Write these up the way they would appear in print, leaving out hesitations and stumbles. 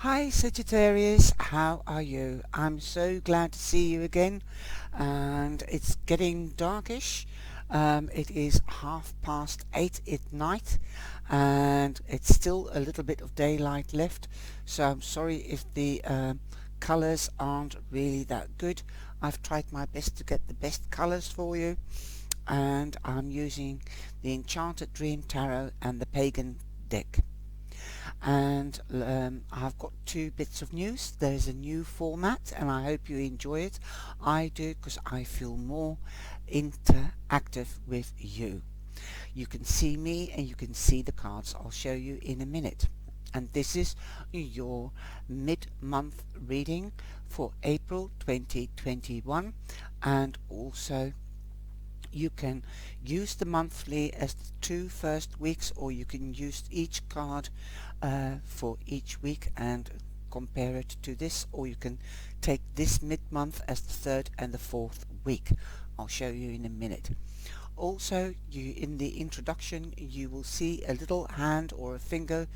Hi Sagittarius, how are you? I'm so glad to see you again, and it's getting darkish. It is 8:30 at night and it's still a little bit of daylight left, so I'm sorry if the colors aren't really that good. I've tried my best to get the best colors for you, and I'm using the Enchanted Dream Tarot and the Pagan deck. And I've got two bits of news. There's a new format and I hope you enjoy it. I do, because I feel more interactive with you. You can see me and you can see the cards. I'll show you in a minute. And this is your mid-month reading for April 2021, and also you can use the monthly as the two first weeks, or you can use each card for each week and compare it to this, or you can take this mid-month as the third and the fourth week. I'll show you in a minute. Also, in the introduction you will see a little hand or a finger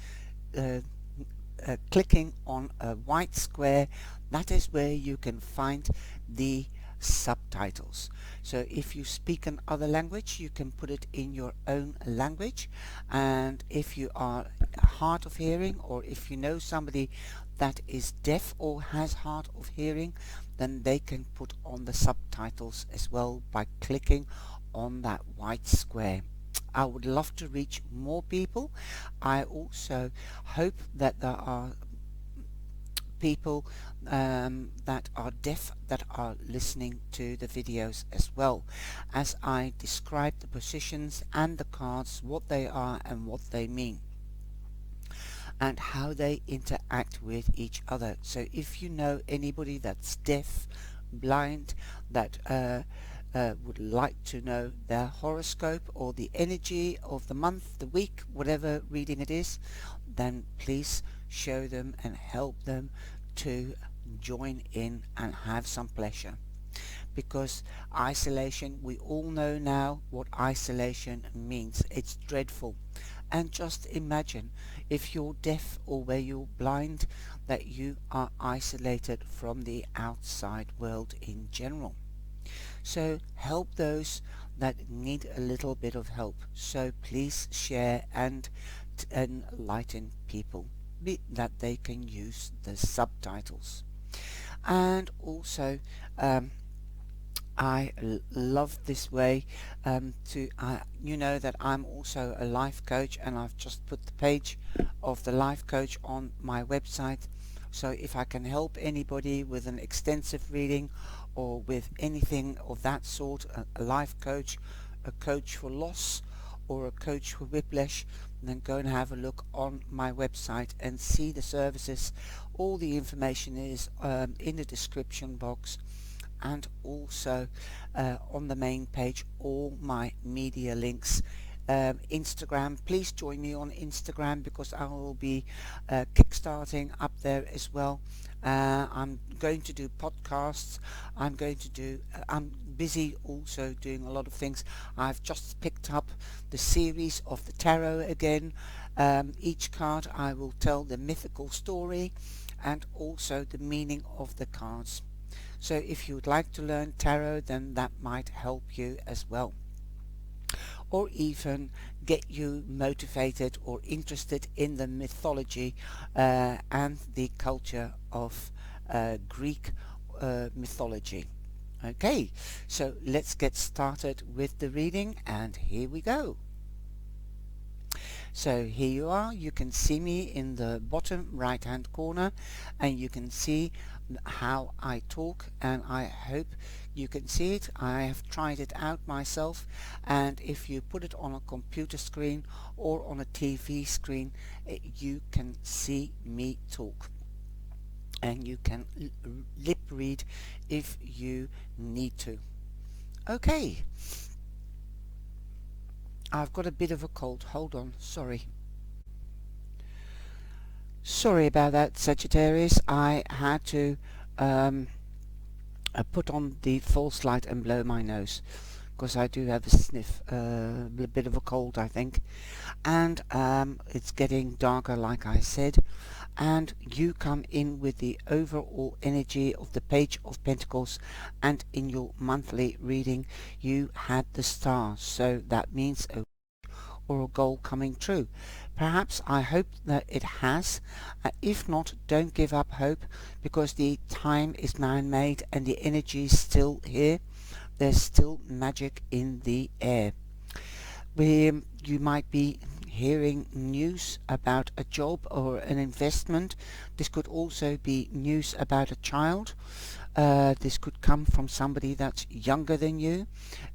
uh, clicking on a white square. That is where you can find the subtitles. So if you speak another language, you can put it in your own language, and if you are hard of hearing, or if you know somebody that is deaf or has hard of hearing, then they can put on the subtitles as well by clicking on that white square. I would love to reach more people. I also hope that there are people that are deaf that are listening to the videos as well, as I describe the positions and the cards, what they are and what they mean, and how they interact with each other. So if you know anybody that's deaf, blind, that would like to know their horoscope or the energy of the month, the week, whatever reading it is, then please show them and help them to join in and have some pleasure. Because isolation, we all know now what isolation means. It's dreadful. And just imagine if you're deaf or where you're blind, that you are isolated from the outside world in general. So help those that need a little bit of help. So please share and enlighten people that they can use the subtitles. And also I love this way to you know that I'm also a life coach, and I've just put the page of the life coach on my website. So if I can help anybody with an extensive reading or with anything of that sort, a life coach, a coach for loss, or a coach for whiplash, then go and have a look on my website and see the services. All the information is in the description box, and also on the main page all my media links. Instagram, please join me on Instagram, because I will be kickstarting up there as well. I'm going to do podcasts. I'm busy also doing a lot of things. I've just picked up the series of the tarot again. Each card I will tell the mythical story and also the meaning of the cards. So if you would like to learn tarot, then that might help you as well, or even get you motivated or interested in the mythology and the culture of Greek mythology. Okay, so let's get started with the reading, and here we go. So here you are. You can see me in the bottom right hand corner, and you can see how I talk, and I hope you can see it. I have tried it out myself, and if you put it on a computer screen or on a TV screen, you can see me talk, and you can lip read if you need to. Okay, I've got a bit of a cold. Hold on, sorry. Sorry about that, Sagittarius. I had to put on the false light and blow my nose, because I do have a sniff, a bit of a cold, I think. And it's getting darker, like I said. and you come in with the overall energy of the Page of Pentacles, and in your monthly reading you had the Star, so that means a or a goal coming true. Perhaps I hope that it has. If not, don't give up hope, because the time is man-made and the energy is still here. There's still magic in the air. You might be hearing news about a job or an investment. This could also be news about a child. This could come from somebody that's younger than you.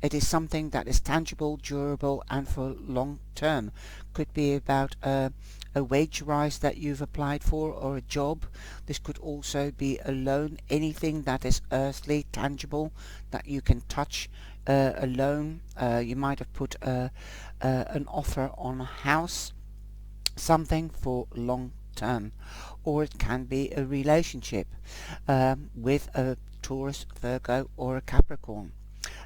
It is something that is tangible, durable, and for long term. Could be about a wage rise that you've applied for, or a job. This could also be a loan, anything that is earthly, tangible, that you can touch. A loan, you might have put an offer on a house, something for long term. Or it can be a relationship with a Taurus, Virgo, or a Capricorn.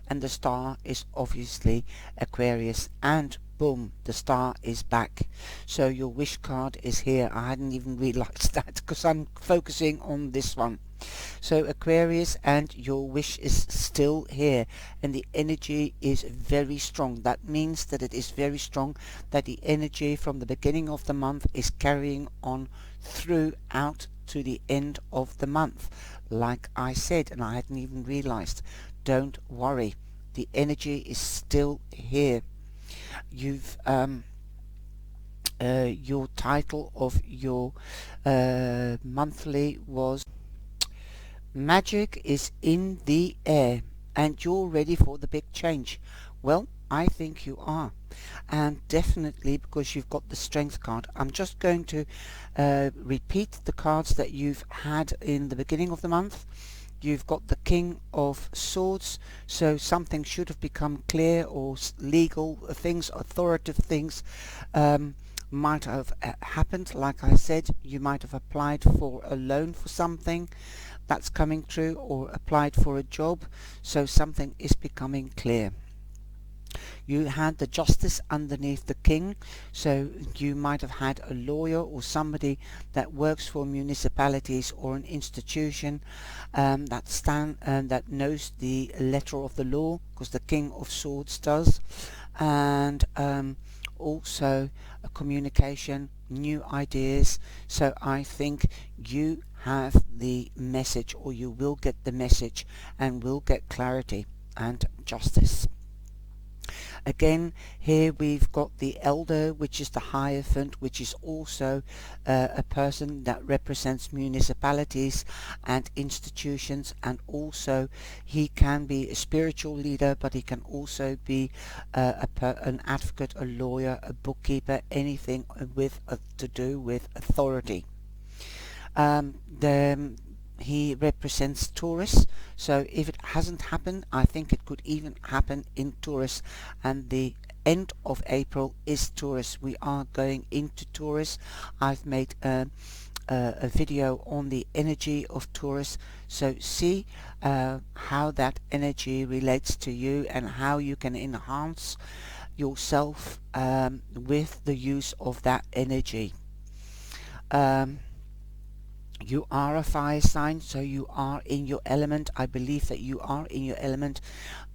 And the star is obviously Aquarius, and boom, the star is back. So your wish card is here. I hadn't even realized that because I'm focusing on this one. So Aquarius, and your wish is still here, and the energy is very strong. That means that it is very strong, that the energy from the beginning of the month is carrying on throughout to the end of the month. Like I said, and I hadn't even realized, don't worry, the energy is still here. You've your title of your monthly was Magic is in the air, and you're ready for the big change. Well, I think you are, and definitely because you've got the Strength card. I'm just going to repeat the cards that you've had in the beginning of the month. You've got the King of Swords, so something should have become clear, or legal things, authoritative things might have happened. Like I said, you might have applied for a loan for something that's coming true, or applied for a job, so something is becoming clear. You had the Justice underneath the King, so you might have had a lawyer or somebody that works for municipalities or an institution that knows the letter of the law, because the King of Swords does, and also a communication, new ideas. So I think you have the message, or you will get the message, and will get clarity and justice. Again, here we've got the Elder, which is the Hierophant, which is also a person that represents municipalities and institutions, and also he can be a spiritual leader, but he can also be an advocate, a lawyer, a bookkeeper, anything with to do with authority. He represents Taurus, so if it hasn't happened, I think it could even happen in Taurus, and the end of April is Taurus. We are going into Taurus. I've made a video on the energy of Taurus, so see how that energy relates to you, and how you can enhance yourself with the use of that energy. You are a fire sign, so you are in your element. I believe that you are in your element,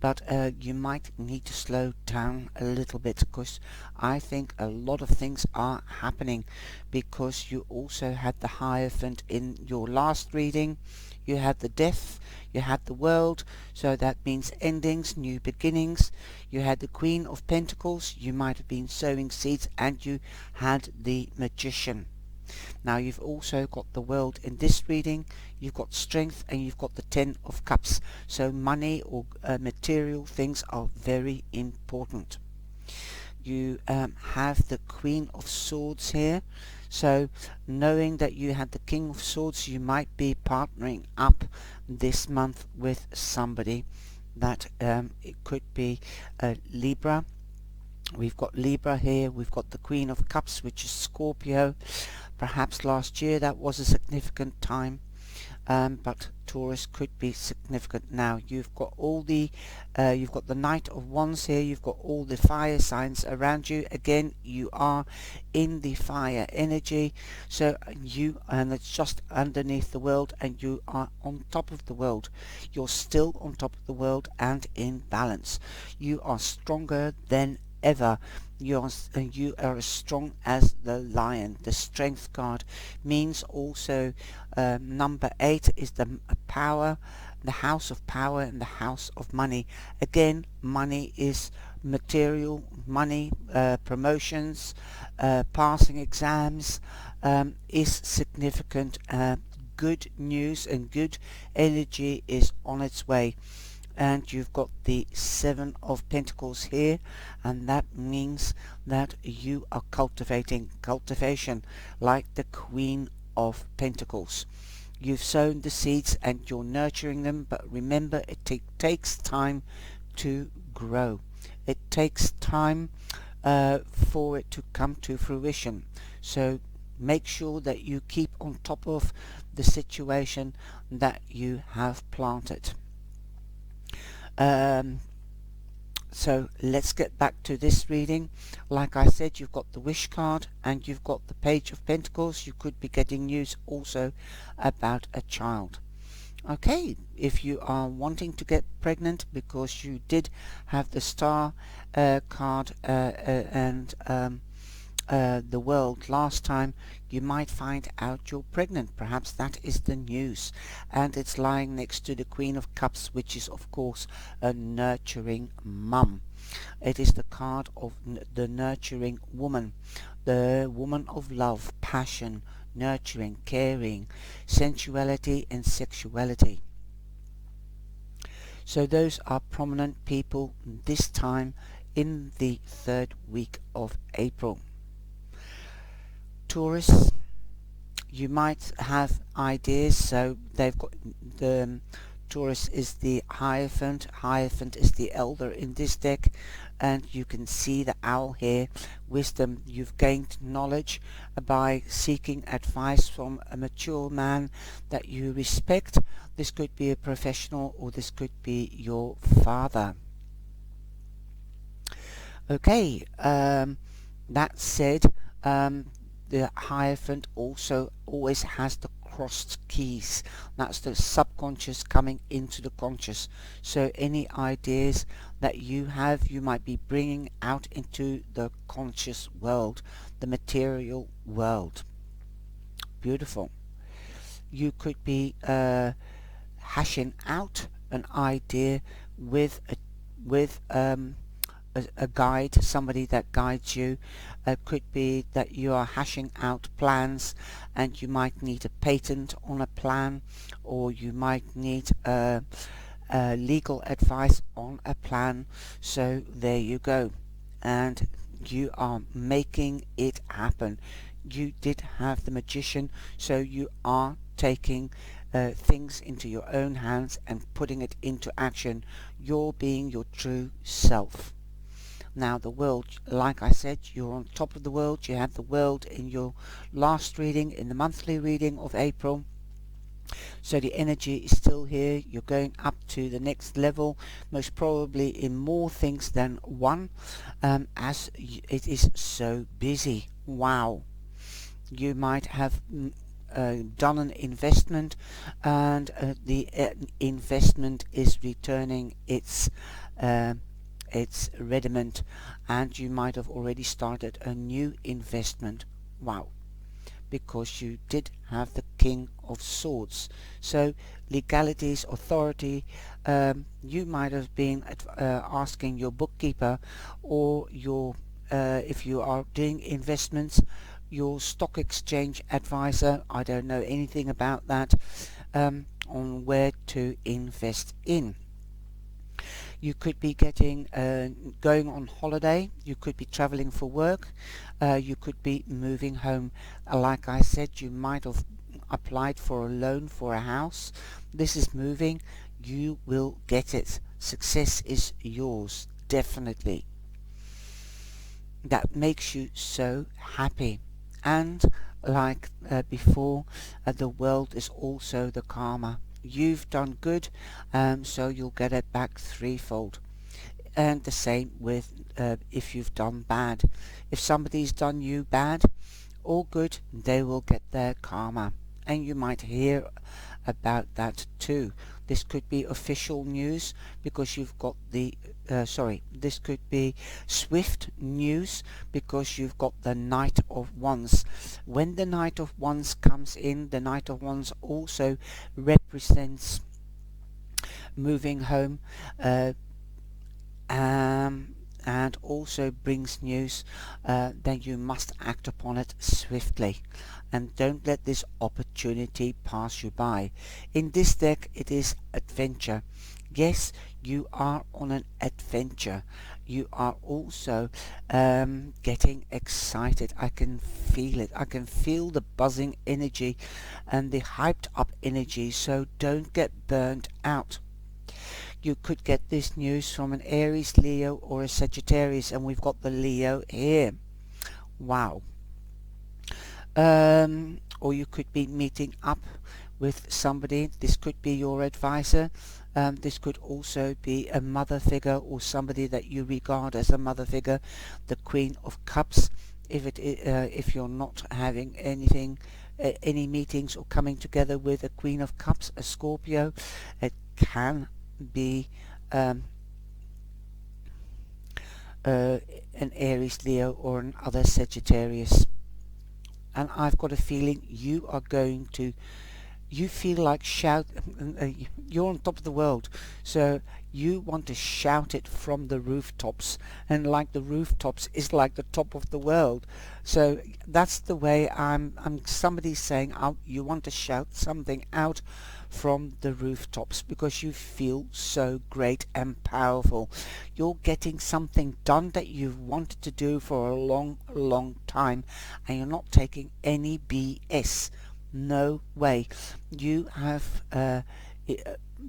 but you might need to slow down a little bit, because I think a lot of things are happening, because you also had the Hierophant in your last reading. You had the Death, you had the World, so that means endings, new beginnings. You had the Queen of Pentacles, you might have been sowing seeds, and you had the Magician. Now you've also got the World in this reading, you've got Strength, and you've got the Ten of Cups. So money or material things are very important. You have the Queen of Swords here, so knowing that you had the King of Swords, you might be partnering up this month with somebody that it could be Libra. We've got Libra here, we've got the Queen of Cups, which is Scorpio. Perhaps last year that was a significant time. but Taurus could be significant. Now you've got all the you've got the Knight of Wands here, you've got all the fire signs around you. Again, you are in the fire energy, so and it's just underneath the world, and you are on top of the world. You're still on top of the world and in balance. You are stronger than ever. You are as strong as the lion. The strength card means also number 8 is the power, the house of power and the house of money. Again, money is material, money, promotions, passing exams is significant. Good news and good energy is on its way. And you've got the 7 of Pentacles here, and that means that you are cultivation like the Queen of Pentacles. You've sown the seeds and you're nurturing them, but remember, it takes time to grow. It takes time for it to come to fruition. So make sure that you keep on top of the situation that you have planted. So let's get back to this reading. Like I said, you've got the Wish card and you've got the Page of Pentacles. You could be getting news also about a child. Okay, if you are wanting to get pregnant because you did have the Star card and the World last time, you might find out you're pregnant. Perhaps that is the news, and it's lying next to the Queen of Cups, which is of course a nurturing mum. It is the card of the nurturing woman, the woman of love, passion, nurturing, caring, sensuality and sexuality. So those are prominent people this time in the 3rd week of April. Taurus, you might have ideas. So they've got the Taurus is the Hierophant. Hierophant is the elder in this deck, and you can see the owl here. Wisdom. You've gained knowledge by seeking advice from a mature man that you respect. This could be a professional, or this could be your father. Okay, that said, the Hierophant also always has the crossed keys. That's the subconscious coming into the conscious. So any ideas that you have, you might be bringing out into the conscious world, the material world. Beautiful. You could be hashing out an idea with a guide, somebody that guides you. Could be that you are hashing out plans and you might need a patent on a plan, or you might need legal advice on a plan. So there you go, and you are making it happen. You did have the Magician, so you are taking things into your own hands and putting it into action. You're being your true self. Now the World, like I said, you're on top of the world. You had the World in your last reading, in the monthly reading of April. So the energy is still here. You're going up to the next level, most probably in more things than one, as it is so busy. Wow. You might have done an investment, and the investment is returning its rediment, and you might have already started a new investment. Wow. Because you did have the King of Swords. So legalities, authority, you might have been asking your bookkeeper, or your if you are doing investments, your stock exchange advisor, I don't know anything about that, on where to invest in. You could be getting going on holiday. You could be traveling for work. You could be moving home. Like I said, you might have applied for a loan for a house. This is moving. You will get it. Success is yours, definitely. That makes you so happy. And like before, the world is also the karma. You've done good, so you'll get it back threefold. And the same with if you've done bad. If somebody's done you bad or good, they will get their karma. And you might hear about that too. This could be official news because you've got the this could be swift news because you've got the Knight of Wands. When the Knight of Wands comes in, the Knight of Wands also represents moving home, and also brings news, then you must act upon it swiftly and don't let this opportunity pass you by. In this deck it is adventure. Yes, you are on an adventure. You are also getting excited. I can feel it. I can feel the buzzing energy and the hyped up energy, so don't get burned out. You could get this news from an Aries, Leo or a Sagittarius, and we've got the Leo here. Wow. Or you could be meeting up with somebody. This could be your advisor. This could also be a mother figure or somebody that you regard as a mother figure. The Queen of Cups. If you're not having any meetings or coming together with a Queen of Cups, a Scorpio, it can be an Aries, Leo or an other Sagittarius. And I've got a feeling you are going to, you feel like you're on top of the world, so you want to shout it from the rooftops, and like the rooftops is like the top of the world. So that's the way I'm somebody's saying out, you want to shout something out from the rooftops because you feel so great and powerful. You're getting something done that you've wanted to do for a long time, and you're not taking any BS. No way. You have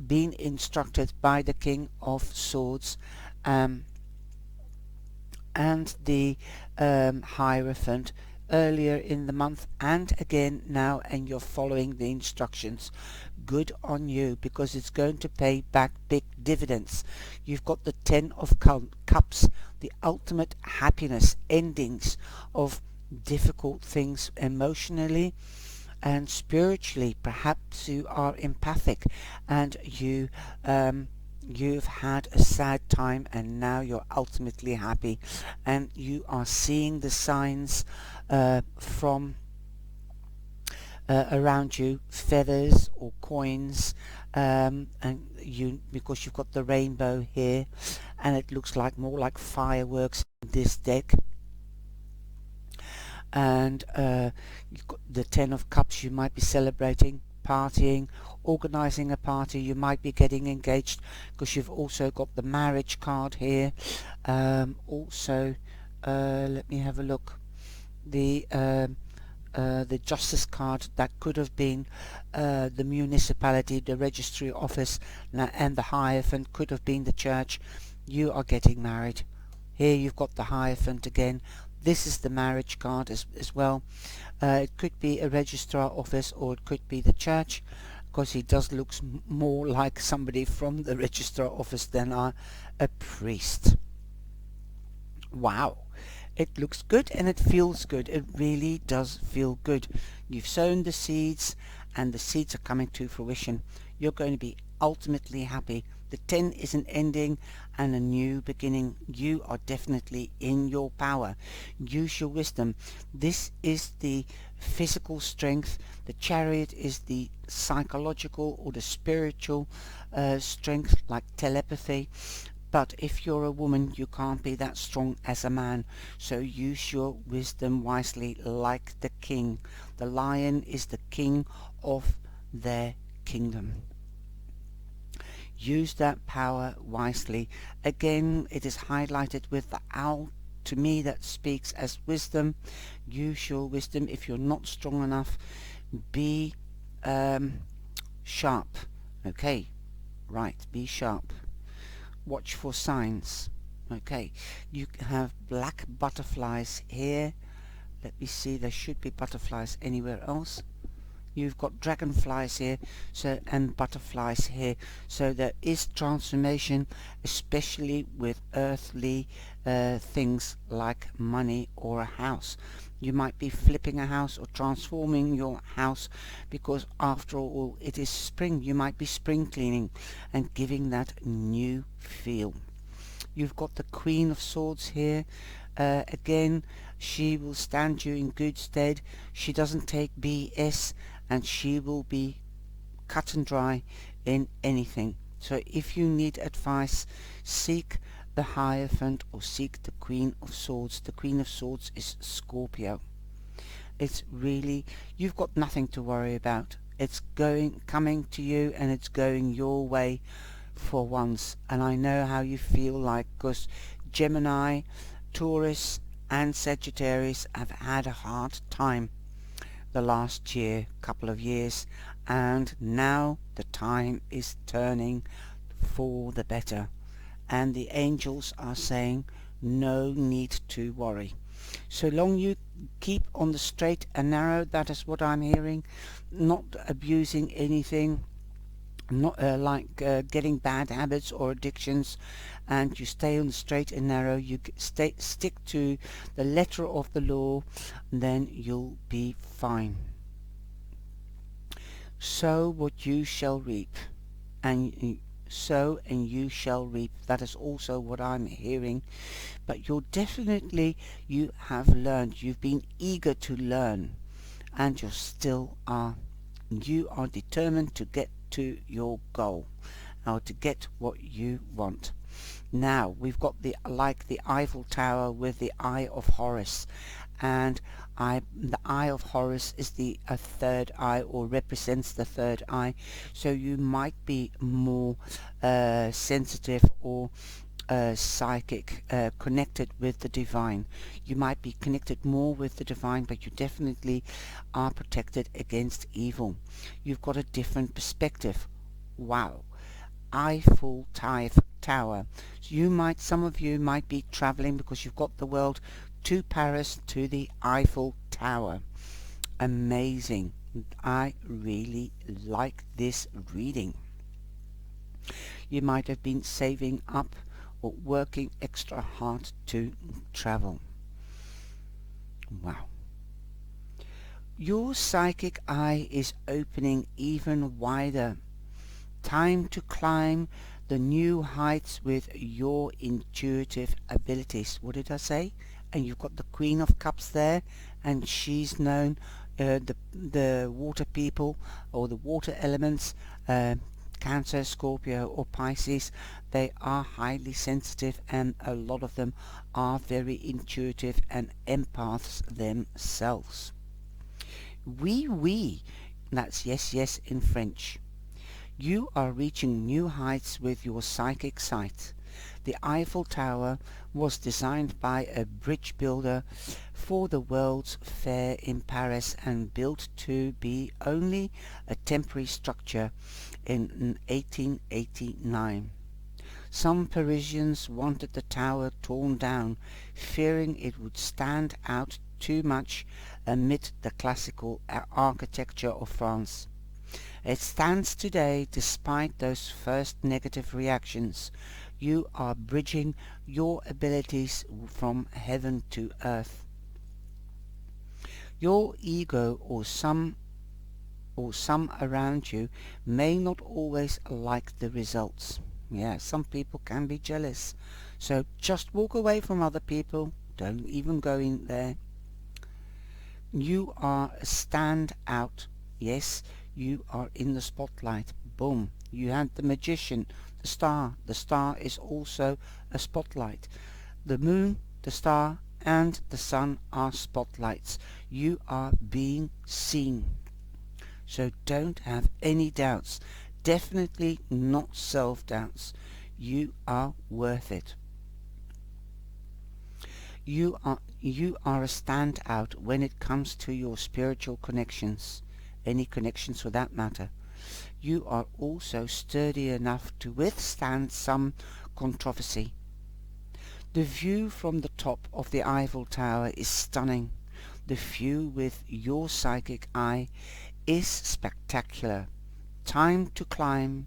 been instructed by the King of Swords and the Hierophant earlier in the month and again now, and you're following the instructions. Good on you, because it's going to pay back big dividends. You've got the Ten of Cups, the ultimate happiness, endings of difficult things emotionally and spiritually. Perhaps you are empathic and you've had a sad time and now you're ultimately happy, and you are seeing the signs from around you, feathers or coins, and you, because you've got the rainbow here, and it looks like more like fireworks in this deck. And you've got the Ten of Cups. You might be celebrating, partying, organizing a party. You might be getting engaged, because you've also got the marriage card here. Also, let me have a look. The Justice card, that could have been the municipality, the registry office, and the Hierophant could have been the church. You are getting married. Here you've got the Hierophant again. This is the marriage card as well. It could be a registrar office or it could be the church, because he does look more like somebody from the registrar office than a priest. Wow. It looks good and it feels good. It really does feel good. You've sown the seeds and the seeds are coming to fruition. You're going to be ultimately happy. The 10 is an ending and a new beginning. You are definitely in your power. Use your wisdom. This is the physical strength. The Chariot is the psychological or the spiritual strength, like telepathy. But if you're a woman, you can't be that strong as a man. So use your wisdom wisely, like the king. The lion is the king of their kingdom. Use that power wisely. Again, it is highlighted with the owl. To me, that speaks as wisdom. Use your wisdom. If you're not strong enough, be sharp. Okay, right, be sharp. Watch for signs. Okay, you have black butterflies here, Let me see, there should be butterflies anywhere else. You've got dragonflies here, so, and butterflies here, so there is transformation, especially with earthly things like money or a house. You might be flipping a house or transforming your house, because after all it is spring. You might be spring cleaning and giving that new feel. You've got the Queen of Swords here. Again, she will stand you in good stead. She doesn't take BS, and she will be cut and dry in anything. So if you need advice, seek the Hierophant or seek the Queen of Swords. The Queen of Swords is Scorpio. It's really, you've got nothing to worry about. It's coming to you, and it's going your way for once. And I know how you feel like, because Gemini, Taurus and Sagittarius have had a hard time the last couple of years, and now the time is turning for the better, and the angels are saying no need to worry. So long you keep on the straight and narrow, that is what I'm hearing, not abusing anything, not getting bad habits or addictions, and you stay on the straight and narrow, you stick to the letter of the law, then you'll be fine. Sow what you shall reap, and sow and you shall reap. That is also what I'm hearing. But you have learned, you've been eager to learn, and you still are. You are determined to get to your goal, or to get what you want. Now we've got the Eiffel Tower with the Eye of Horus, and the Eye of Horus is the third eye, or represents the third eye. So you might be more sensitive or psychic, connected with the divine. You might be connected more with the divine, but you definitely are protected against evil. You've got a different perspective. Wow. Eiffel Tower. So some of you might be traveling, because you've got the world, to Paris, to the Eiffel Tower. Amazing. I really like this reading. You might have been saving up or working extra hard to travel. Wow. Your psychic eye is opening even wider. Time to climb the new heights with your intuitive abilities. What did I say? And you've got the Queen of Cups there, and she's known, the water people, or the water elements, Cancer, Scorpio or Pisces. They are highly sensitive, and a lot of them are very intuitive and empaths themselves. Oui, that's yes in French. You are reaching new heights with your psychic sight. The Eiffel Tower was designed by a bridge builder for the World's Fair in Paris, and built to be only a temporary structure in 1889. Some Parisians wanted the tower torn down, fearing it would stand out too much amid the classical architecture of France. It stands today despite those first negative reactions. You are bridging your abilities from heaven to earth. Your ego, or some around you, may not always like the results. Yeah, some people can be jealous. So just walk away from other people. Don't even go in there. You are a standout. Yes, you are in the spotlight. Boom. You had the magician, the star. The star is also a spotlight. The moon, the star, and the sun are spotlights. You are being seen. So don't have any doubts. Definitely not self-doubts. You are worth it. You are a standout when it comes to your spiritual connections. Any connections for that matter. You are also sturdy enough to withstand some controversy. The view from the top of the Eiffel Tower is stunning. the view with your psychic eye is spectacular. Time to climb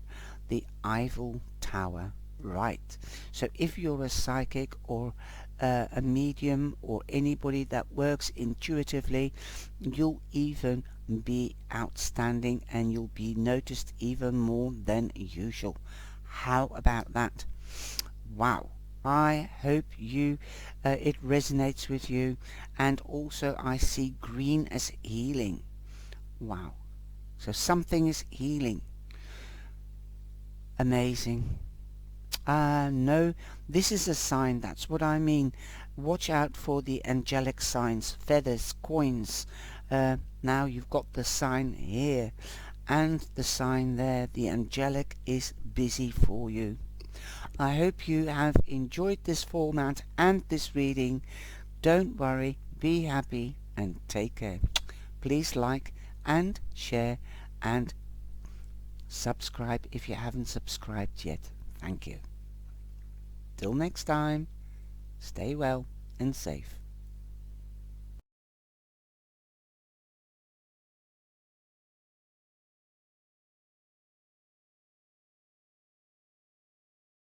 the Eiffel Tower. Right. So if you're a psychic or a medium or anybody that works intuitively, you'll even be outstanding and you'll be noticed even more than usual. How about that? Wow. I hope it resonates with you, and also I see green as healing. Wow. So something is healing. Amazing. No, this is a sign, that's what I mean. Watch out for the angelic signs, feathers, coins. Now you've got the sign here and the sign there. The angelic is busy for you. I hope you have enjoyed this format and this reading. Don't worry, be happy and take care. Please like and share and subscribe if you haven't subscribed yet. Thank you. Till next time, stay well and safe.